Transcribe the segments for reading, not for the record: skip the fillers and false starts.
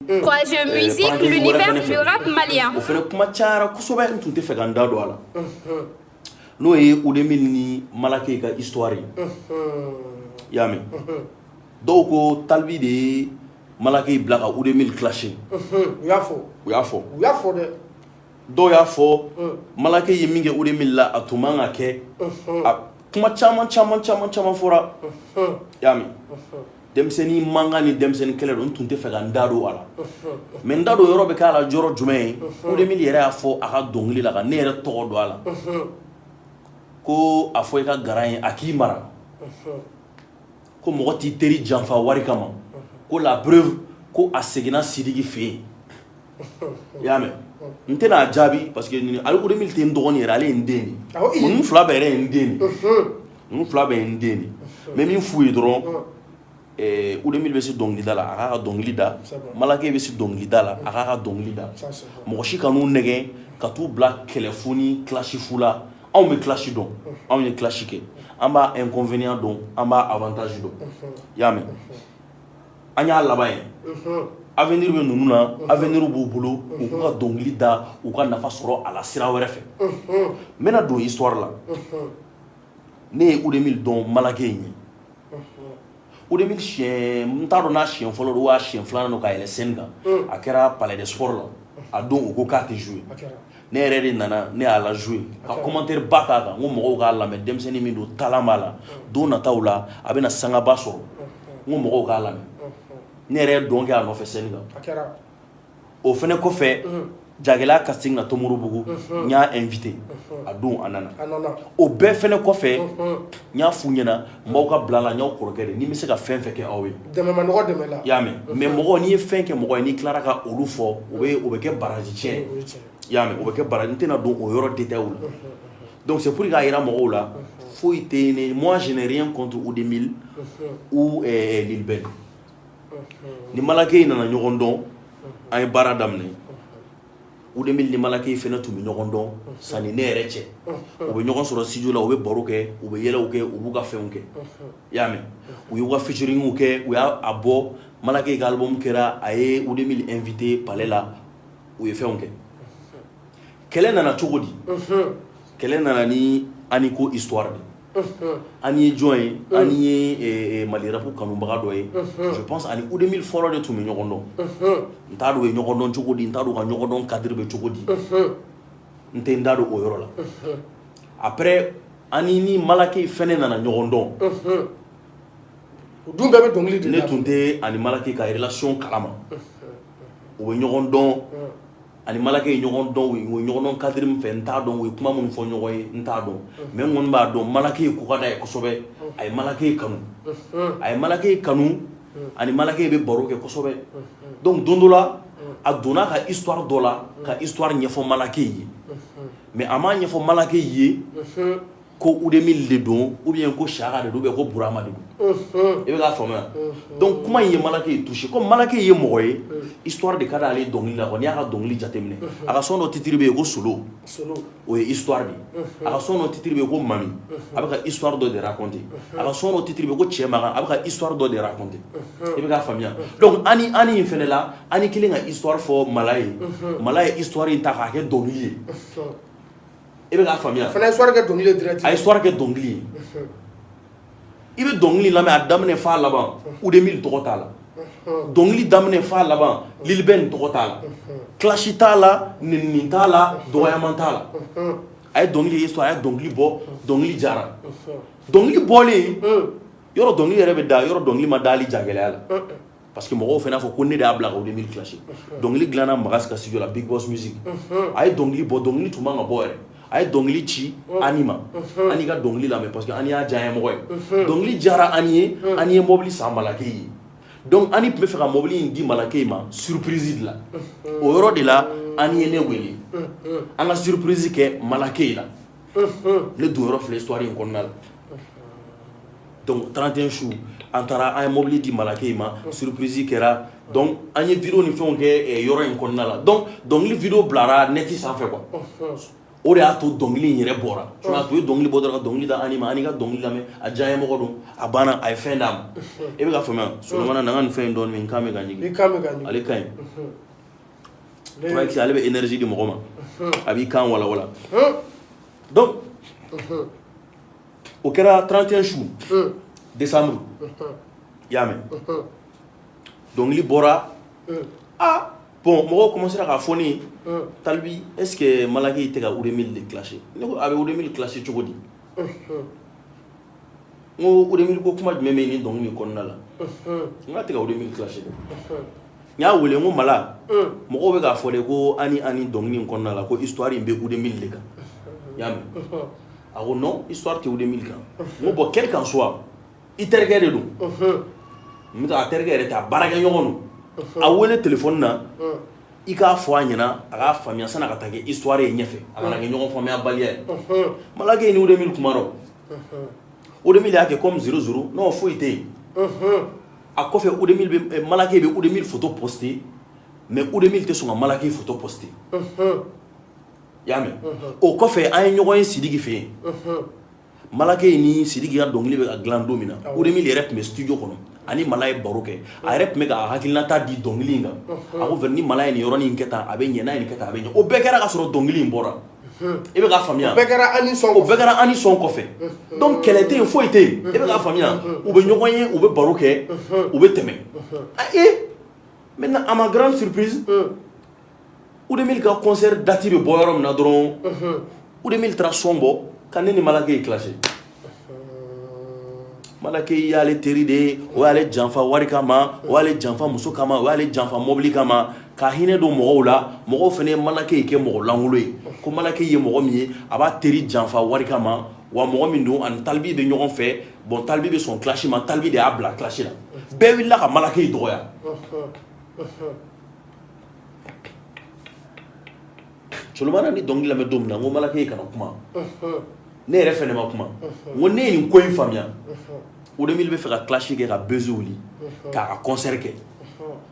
Quoi, je musique, l'univers du rap malien. O fana kuma cayara kosɛbɛ n tun tɛ fɛ ka n da don a la n'o ye Oudemil ni Malake ka histoire ye i y'a mɛn dɔw ko Talibi de ye Malake bila ka Oudemil clasher u y'a fɔ dɛ dɔw y'a fɔ Malake ye min kɛ Oudemil la a tun man ka kɛ kuma caman fɔra i y'a mɛn denmisɛnnin mankan ni denmisɛnnin kɛlɛ don n tun tɛ fɛ ka n da don a la mais n da don yɔrɔ bɛ k'a la yɔrɔ jumɛn ye Oudemil yɛrɛ y'a fɔ a ka dɔnkili la ka ne yɛrɛ tɔgɔ don a la ko a fɔ i ka garan ye a k'i mara ko mɔgɔ t'i teri janfa wari kama ko la preuve ko a seginna Sidiki fɛ yen i y'a mɛn n tɛna a jaabi parce que ale Oudemil tɛ n dɔgɔnin yɛrɛ ale ye n den de ninnu fila bɛɛ yɛrɛ ye n den de ninnu fila bɛɛ ye n den de mais min f'u ye dɔrɔn Oudemil bɛ se dɔnkilida la a k'a ka dɔnkili da Malake bɛ se dɔnkilida la a k'a ka dɔnkili da mɔgɔ si kan'u nɛgɛn ka t'u bila kɛlɛfu ni classe fu la anw bɛ classe dɔn anw ye classe kɛ an b'a inconvénient dɔn an b'a avantage dɔn i y'a mɛn an y'a laban ye avenir bɛ ninnu na avenir b'u bolo u k'u ka dɔnkili da u ka nafa sɔrɔ a la sira wɛrɛ fɛ n bɛna don histoire la ne ye Oudemil dɔn Malake ye Oudemil n t'a dɔn n'a siɲɛ fɔlɔ don wa siɲɛ filanan don ka yɛlɛ scène kan a kɛra palais des sports la a don u ko k'a tɛ jouer ne yɛrɛ de nana ne y'a la jouer ka commentaire ba k'a kan n ko mɔgɔw k'a lamɛn denmisɛnnin min don talan b'a la don nataw la a bɛna sangaba sɔrɔ n ko mɔgɔw k'a lamɛn ne yɛrɛ ye dɔn kɛ a nɔfɛ scène kan o fɛnɛ kɔfɛ Jagɛlɛya casting na Tomorobugu n y'a invité a don a nana o bɛɛ fɛnɛ kɔfɛ n y'a f'u ɲɛna n b'aw ka bila la n y'aw kɔrɔkɛ de ni bɛ se ka fɛn kɛ aw ye dɛmɛmanɔgɔ dɛmɛ la i y'a mɛn mais mɔgɔ n'i ye fɛn kɛ mɔgɔ ye n'i tilara ka olu fɔ o bɛ kɛ baraji tiɲɛ i y'a mɛn o bɛ kɛ baraji n tɛna don o yɔrɔ détail la donc c'est pour k'a yira mɔgɔw la foyi tɛ ne moi je n'ai rien contre Oudemil ou Lil Ben ni Malake nana ɲɔgɔn dɔn an ye baara daminɛ Oudemil ni Malake fɛnɛ tun bɛ ɲɔgɔn dɔn sanni ne yɛrɛ cɛ u bɛ ɲɔgɔn sɔrɔ studio la u bɛ baro kɛ u bɛ yɛlɛw kɛ u b'u ka fɛnw kɛ i y'a mɛn u y'u ka featuringw kɛ u y'a bɔ Malake ka album kɛra a ye Oudemil invité palais la u ye fɛnw kɛ kɛlɛ nana cogo di kɛlɛ nana ni ani ko histoire de ani ye jɔn ye ani ye Mali rap kanubaga dɔ ye je pense ani Oudemil fɔlɔ de tun bɛ ɲɔgɔn dɔn n t'a dɔn u ye ɲɔgɔn dɔn cogo di n t'a dɔn u ka ɲɔgɔn dɔn cadre bɛ cogo di n tɛ n da don o yɔrɔ la après ani ni Malake fɛnɛ nana ɲɔgɔn dɔn u dun bɛɛ bɛ dɔnkili de la ne tun tɛ ani Malake ka relation kalama u bɛ ɲɔgɔn dɔn ani Malake ye ɲɔgɔn dɔn u ye ɲɔgɔn dɔn cadre min fɛ n t'a dɔn u ye kuma minnu fɔ ɲɔgɔn ye n t'a dɔn mais n kɔni b'a dɔn Malake ye ko ka d'a ye kosɛbɛ a ye Malake kanu a ye Malake kanu ani Malake bɛ baro kɛ kosɛbɛ donc don dɔ la a donna ka histoire dɔ la ka histoire ɲɛfɔ Malake ye mais a m'a ɲɛfɔ Malake ye ko Oudemil de don ou bien ko Saka de don ou bien ko Burama de don i bɛ k'a faamuya donc kuma in ye Malake ye touché comme Malake ye mɔgɔ ye histoire de ka d'ale ye dɔnkili la quoi n'i y'a ka dɔnkili jateminɛ a ka son dɔ titre bɛ yen ko Solo o ye histoire de ye a ka son dɔ titre bɛ yen ko Mami a bɛ ka histoire dɔ de raconter a ka son dɔ titre bɛ yen ko Cɛ Magan a bɛ ka histoire dɔ de raconter i bɛ k'a faamuya donc ani in fɛnɛ la ani kelen ka histoire fɔ Mala ye Mala ye histoire in ta k'a kɛ dɔnkili ye i bɛ k'a faamuya fana histoire kɛ dɔnkili ye direct a histoire kɛ dɔnkili ye i bɛ dɔnkili lamɛn a daminɛ f'a laban Oudemil tɔgɔ t'a la dɔnkili daminɛ f'a laban Lil Ben tɔgɔ t'a la clash t'a la nenni t'a la dɔgɔyaman t'a la a ye dɔnkili ye histoire a ye dɔnkili bɔ dɔnkili jara dɔnkili bɔlen yɔrɔ dɔnkili yɛrɛ bɛ da yɔrɔ dɔnkili ma da hali Jagɛlɛya la parce que mɔgɔw fana fɔ ko ne de y'a bila ka Oudemil clasher dɔnkili dilanna Magas ka studio la Big Boss Music a ye dɔnkili bɔ dɔnkili tun man ka bɔ yɛrɛ a ye dɔnkili ci Ani ma Ani ka dɔnkili lamɛn parce que Ani y'a diya mɔgɔ ye dɔnkili diyara Ani ye mobili san Malake ye donc Ani tun bɛ fɛ ka mobili in di Malake ma surprise de la o yɔrɔ de la Ani ye ne wele an ka surprise kɛ Malake la ne don yɔrɔ filɛ histoire in kɔnɔna la donc 31 su an taara an ye mobili di Malake ma surprise kɛra donc an ye vidéo ni fɛnw kɛ yɔrɔ in kɔnɔna la donc dɔnkili vidéo bilara net sanfɛ quoi o de y'a to dɔnkili in yɛrɛ bɔra sinon a tun ye dɔnkili bɔ dɔrɔn ka dɔnkili da ani ma ani ka dɔnkili lamɛn a diya ye mɔgɔ don a banna a ye fɛn d'a ma e bɛ ka faamuya Solomana na n ka nin fɛn in dɔɔnin n kan bɛ ka ɲigin ale ka ɲi ale bɛ énergie di mɔgɔ ma a b'i kan walawala donc o kɛra 31 su décembre i y'a mɛn dɔnkili bɔra bon mɔgɔw commencera k'a fɔ ne ye Talibi est ce que Malaki tɛ ka Oudemil de clasher ne ko a bɛ Oudemil clasher cogo di n ko Oudemil ko kuma jumɛn bɛ nin dɔnkili in kɔnɔna la n k'a tɛ ka Oudemil clasher dɛ n y'a wele n ko Mala mɔgɔw bɛ k'a fɔ de ko ani dɔnkili in kɔnɔna la ko histoire in bɛ Oudemil de kan i y'a mɛn a ko non histoire tɛ Oudemil kan n ko bon quel qu'en soit i terikɛ de don n bɛ taa a terikɛ yɛrɛ tɛ a baarakɛɲɔgɔn don a wele téléphone na i k'a fɔ a ɲɛna a k'a faamuya san'a ka taa kɛ histoire ye ɲɛfɛ a kana kɛ ɲɔgɔn faamuyabaliya ye Malaki ni Oudemil kuma dɔ Oudemil y'a kɛ comme 00 non foyi tɛ yen a kɔfɛ Malaki bɛ Oudemil photo poster mais Oudemil tɛ sɔn ka Malaki photo poster i y'a mɛn o kɔfɛ an ye ɲɔgɔn ye Sidiki fɛ yen Malaki ni Sidiki ka dɔnkili bɛ ka dilan don min na Oudemil yɛrɛ tun bɛ studio kɔnɔ ani Mala ye baro kɛ a yɛrɛ tun bɛ ka hakilinata di dɔnkili in kan a ko ni Mala ye nin yɔrɔnin in kɛ tan a bɛ ɲɛ n'a ye nin kɛ tan a bɛ ɲɛ o bɛɛ kɛra ka sɔrɔ dɔnkili in bɔra e bɛ k'a faamuya o bɛɛ kɛra ani sɔn kɔfɛ donc kɛlɛ tɛ yen foyi tɛ yen e bɛ k'a faamuya u bɛ ɲɔgɔn ye u bɛ baro kɛ u bɛ tɛmɛ maintenant à ma grande surprise Oudemil ka concert date bɛ bɔ yɔrɔ min na dɔrɔn Oudemil taara son bɔ ka ne ni Malaki ye clasher Malaki y'ale teri de o y'ale janfa wari kama o y'ale janfa muso kama o y'ale janfa mobili kama ka hinɛ don mɔgɔw la mɔgɔw fana ye Malaki kɛ mɔgɔ lankolon ye ko Malaki ye mɔgɔ min ye a b'a teri janfa wari kama wa mɔgɔ min don ani Talibi bɛ ɲɔgɔn fɛ bon Talibi bɛ sɔn clash ma Talibi de y'a bila clash la bɛɛ wulila ka Malaki dɔgɔya Solomana ni dɔnkili lamɛn don min na n ko Malaki kana kuma ne yɛrɛ fɛnɛ ma kuma n ko ne ye nin ko in faamuya Oudemil bɛ fɛ ka clash kɛ ka buzz wuli k'a ka concert kɛ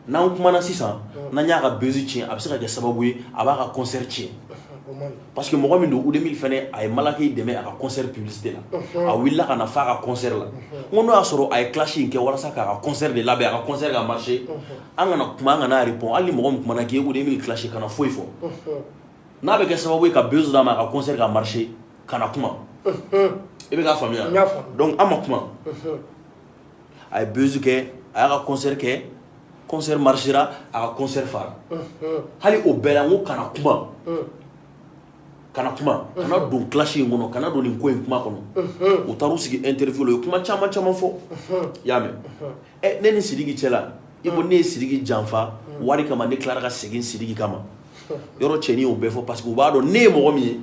n'an kumana sisan n'an y'a ka buzz tiɲɛ a bɛ se ka kɛ sababu ye a b'a ka concert tiɲɛ parce que mɔgɔ min don Oudemil fɛnɛ a ye Malaki dɛmɛ a ka concert publicité la a wulila ka na f'a ka concert la n ko n'o y'a sɔrɔ a ye clash in kɛ walasa k'a ka concert de labɛn a ka concert ka marcher an kana kuma an kana répond hali ni mɔgɔ min kumana k'i ye Oudemil clash kana foyi fɔ n'a bɛ kɛ sababu ye ka buzz d'a ma a ka concert ka marcher kana kuma i bɛ k'a faamuya donc an ma kuma a ye buzz kɛ a y'a ka concert kɛ concert marchera a ka concert fara hali o bɛɛ la n ko kana kuma kana don clash in kɔnɔ kana don nin ko in kuma kɔnɔ u taar'u sigi interview la u ye kuma caman fɔ i y'a mɛn ne ni Sidiki cɛ la i ko ne ye Sidiki janfa wari kama ne tilara ka segin Sidiki kama yɔrɔ cɛnin y'o bɛɛ fɔ parce que u b'a dɔn ne ye mɔgɔ min ye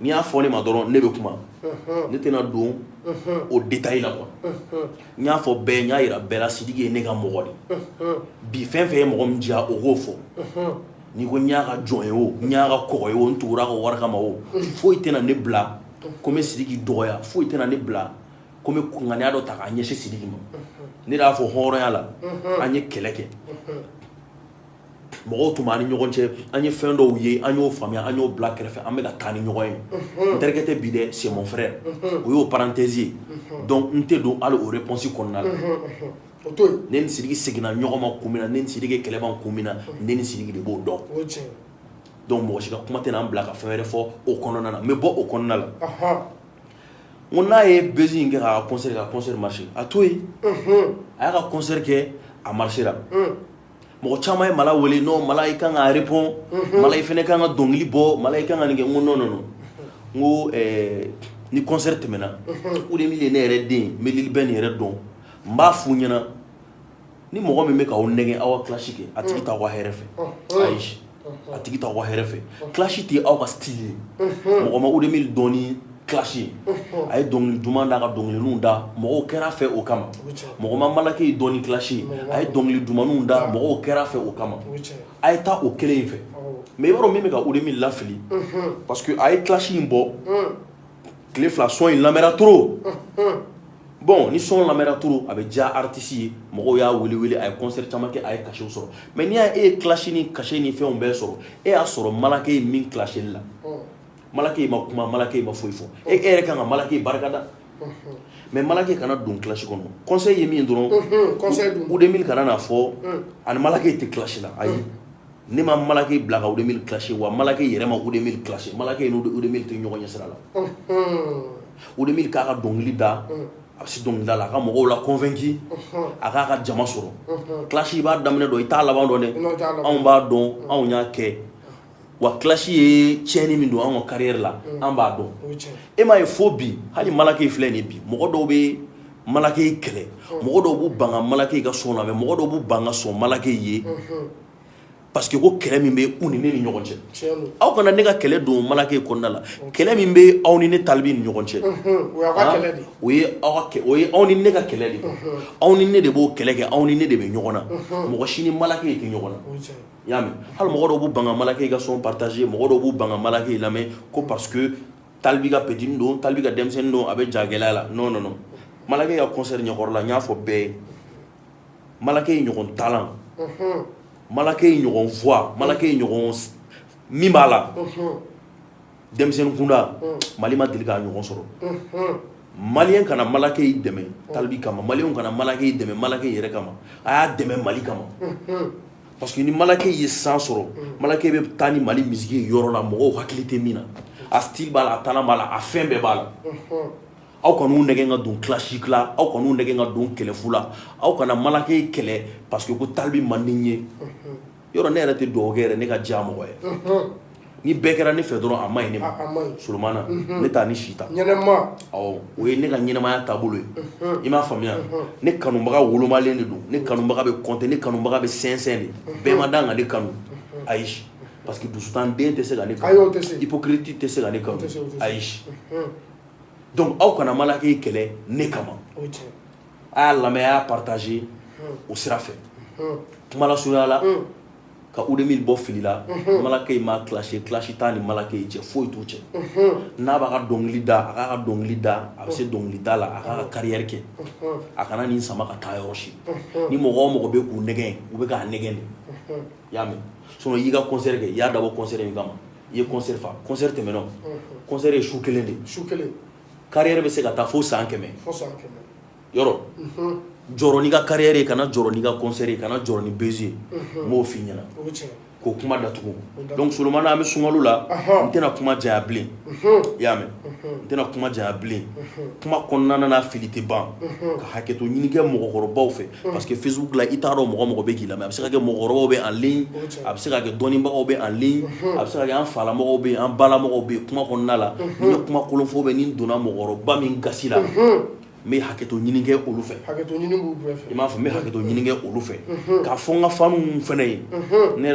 n'i y'a fɔ ne ma dɔrɔn ne bɛ kuma ne tɛna don o détail la quoi n y'a fɔ bɛɛ n y'a yira bɛɛ la Sidiki ye ne ka mɔgɔ de bi fɛn fɛn ye mɔgɔ min diya o k'o fɔ n'i ko n y'a ka jɔn ye o n y'a ka kɔgɔ ye o n tugura ka wari kama o foyi tɛna ne bila ko n bɛ Sidiki dɔgɔya foyi tɛna ne bila ko n bɛ ŋaniya dɔ ta k'a ɲɛsin Sidiki ma ne de y'a fɔ hɔrɔnya la an ye kɛlɛ kɛ mɔgɔw tun b'an ni ɲɔgɔn cɛ an ye fɛn dɔw ye an y'o faamuya an y'o bila kɛrɛfɛ an bɛ ka taa ni ɲɔgɔn ye n terikɛ tɛ bi dɛ c'est mon frère o y'o parenthèse ye donc n tɛ don hali o réponse kɔnɔna la ne ni Sidiki seginna ɲɔgɔn ma kun min na ne ni Sidiki kɛlɛ ban kun min na ne ni Sidiki de b'o dɔn donc mɔgɔ si ka kuma tɛ n'an bila ka fɛn wɛrɛ fɔ o kɔnɔna na n bɛ bɔ o kɔnɔna la n ko n'a ye buzz in kɛ k'a ka concert marcher a to yen a y'a ka concert kɛ a marchera mɔgɔ caman ye Mala wele non Mala i kan ka répond Mala i fɛnɛ kan ka dɔnkili bɔ Mala i kan ka nin kɛ n ko non n ko ni concert tɛmɛna Oudemil ye ne yɛrɛ den n bɛ Lil Ben yɛrɛ dɔn n b'a f'u ɲɛna ni mɔgɔ min bɛ k'aw nɛgɛn aw ka clash kɛ a tigi t'aw ka hɛrɛ fɛ ayi a tigi t'aw ka hɛrɛ fɛ clash tɛ aw ka style ye mɔgɔ ma Oudemil dɔn ni clash ye a ye dɔnkili duman d'a ka dɔnkilininw da mɔgɔw kɛra fɛ o kama mɔgɔ ma Malaki dɔn ni clash ye a ye dɔnkili dumanninw da mɔgɔw kɛra fɛ o kama a ye taa o kelen in fɛ mais i b'a dɔn min bɛ ka Oudemil lafili parce que a ye clash in bɔ tile fila son in lamɛnna trop bon ni son lamɛnna trop a bɛ diya artiste ye mɔgɔw y'a wele a ye concert caman kɛ a ye cachet sɔrɔ mais n'i y'a ye clash ni cachet ni fɛnw bɛɛ sɔrɔ e y'a sɔrɔ Malaki ye min clash la malake ma kuma malake ma foyi fo e ere kan ka malake barkada mais malake kana don clash kono conseil yemi ndron conseil ou 2000 kana na fo an malake te clash la ayi ne ma malake blaga ou 2000 clash wa malake yere ma ou 2000 clash malake no ou 2000 te nyogo nyesra la ou 2000 ka ka dongli da absi dongli da la ka mo la convaincu aka ka jama soro clash ba damne do ita la bando ne on ba don on nya ke wa clash ye cheni min do en carrière la en ba don e ma e phobie hali malake fleni bi mo do be malake kele mo do bu banga malake ga so na me mo do bu banga so malake ye parce que ko kele min be uni ne ni ɲɔgɔn cɛ aw kana ne ka kele don malake kɔnɔna la kele min be aw ni ne talibi ni ɲɔgɔn cɛ o ye aw ni ne ka kele de aw ni ne de b'o kele kɛ aw ni ne de bɛ ɲɔgɔn na mɔgɔ si ni malake tɛ ɲɔgɔn na y'a mɛn hali mɔgɔ dɔw b'u banga malake ka son partager mɔgɔ dɔw b'u banga malake lamɛn ko parce que talibi ka petit don talibi ka denmisɛnnin don a bɛ ja gɛlɛya la non non non malake ka concert ɲɛkɔrɔ la n y'a fɔ bɛɛ ye malake ye ɲɔgɔn talent malake ye ɲɔgɔn voix malake ye ɲɔgɔn min b'a la denmisɛnnin kunda mali ma deli k'a ɲɔgɔn sɔrɔ maliyɛn kana malake yi dɛmɛ talibi kama maliyɛnw kana malake yi dɛmɛ malake yɛrɛ kama a y'a dɛmɛ mali kama parce que ni malake ye san sɔrɔ malake bɛ taa ni mali musique ye yɔrɔ la mɔgɔw hakili tɛ min na a style b'a la a talent b'a la a fɛn bɛɛ b'a la aw kan'u nɛgɛ ka don classique la aw kan'u nɛgɛ ka don kɛlɛfu la aw kana malake kɛlɛ parce que ko talibi man di n ye yɔrɔ ne yɛrɛ tɛ dugawu kɛ yɛrɛ ne ka diya mɔgɔ ye ni bɛɛ kɛra ne fɛ dɔrɔn a ma ɲi ne ma solomana ne t'a ni si ta awɔ o ye ne ka ɲɛnamaya taabolo ye i m'a faamuya ne kanubaga wolomalen de don ne kanubaga bɛ compter ne kanubaga bɛ sɛnsɛn de bɛɛ ma dan ka ne kanu ayi parce que dusutanden tɛ se ka ne kanu hypocrite tɛ se ka ne kanu ayi donc aw kana malake kɛlɛ ne kama a y'a lamɛn a y'a partager o sira fɛ kuma la surunya la ka ou 2000 bɔ fili la malake ma clasher clash ta ni malake cɛ foyi t'u cɛ n'a b'a ka dɔnkili da a k'a ka dɔnkili da a bɛ se dɔnkili da la a k'a ka carrière kɛ a kana nin sama ka taa yɔrɔ si ni mɔgɔ o mɔgɔ bɛ k'u nɛgɛn u bɛ k'a nɛgɛn de y'a mɛn sinon i y'i ka concert kɛ i y'a dabɔ concert min kama i ye concert fa concert tɛmɛnɔ concert ye su kelen de carrière bɛ se ka taa fo san 100 yɔrɔ jɔrɔ n'i ka carrière ye kana jɔrɔ n'i ka concert ye kana jɔrɔ ni baiser ye n b'o f'i ɲɛna k'o kuma datugu donc solomana an bɛ sunkalo la n tɛna kuma janya bilen i y'a mɛn n tɛna kuma janya bilen kuma kɔnɔna na fili tɛ ban ka hakɛto ɲini kɛ mɔgɔkɔrɔbaw fɛ parce que Facebook la i t'a dɔn mɔgɔ mɔgɔ bɛ k'i lamɛn a bɛ se ka kɛ mɔgɔkɔrɔbaw bɛ en ligne a bɛ se ka kɛ dɔnnibagaw bɛ en ligne a bɛ se ka kɛ an falamɔgɔw bɛ yen an balamɔgɔw bɛ yen kuma kɔnɔna la ni ye kuma kolon fɔ bɛ ni n donna mɔgɔkɔrɔba min gasi la n bɛ hakɛto ɲini kɛ olu fɛ i m'a fɔ n bɛ hakɛto ɲini kɛ olu fɛ k'a fɔ n ka fanu fɛnɛ ye ne yɛrɛ